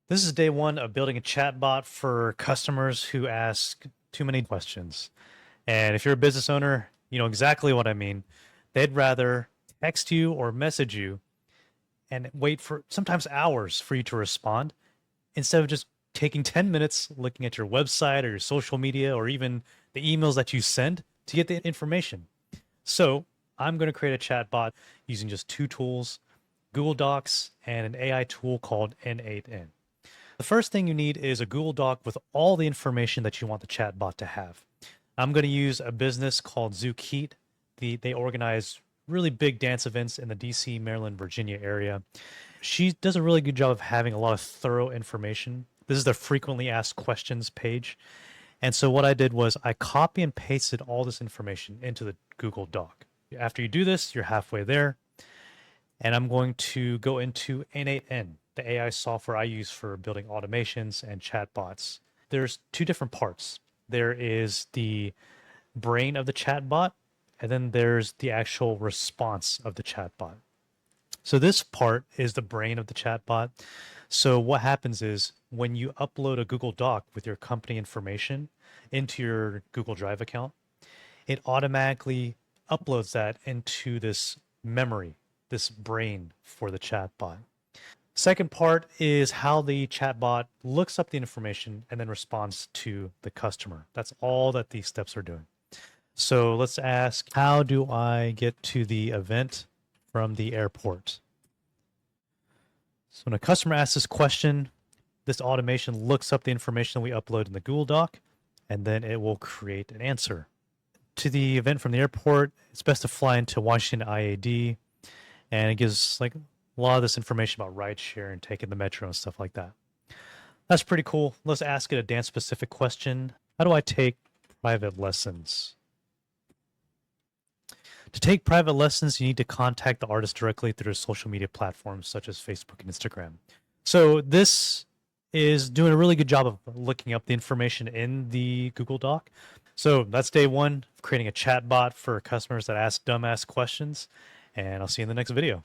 This is day one of building a chatbot for customers who ask too many questions. And if you're a business owner, you know exactly what I mean. They'd rather text you or message you and wait for sometimes hours for you to respond instead of just taking 10 minutes looking at your website or your social media or even the emails that you send to get the information. So I'm going to create a chatbot using just two tools, Google Docs and an AI tool called N8N. The first thing you need is a Google Doc with all the information that you want the chatbot to have. I'm going to use a business called Zookeet. They organize really big dance events in the DC, Maryland, Virginia area. She does a really good job of having a lot of thorough information. This is the frequently asked questions page. And so what I did was I copy and pasted all this information into the Google Doc. After you do this, you're halfway there. And I'm going to go into N8N, the AI software I use for building automations and chatbots. There's two different parts. There is the brain of the chatbot, and then there's the actual response of the chatbot. So this part is the brain of the chatbot. So what happens is when you upload a Google Doc with your company information into your Google Drive account, it automatically uploads that into this memory, this brain for the chatbot. Second part is how the chatbot looks up the information and then responds to the customer. That's all that these steps are doing. So let's ask, how do I get to the event from the airport? So when a customer asks this question, this automation looks up the information we upload in the Google Doc, and then it will create an answer. To the event from the airport, it's best to fly into Washington IAD, and it gives like a lot of this information about rideshare and taking the metro and stuff like that. That's pretty cool. Let's ask it a dance specific question. How do I take private lessons? To take private lessons, you need to contact the artist directly through social media platforms such as Facebook and Instagram. So this is doing a really good job of looking up the information in the Google Doc. So that's day one of creating a chat bot for customers that ask dumbass questions. And I'll see you in the next video.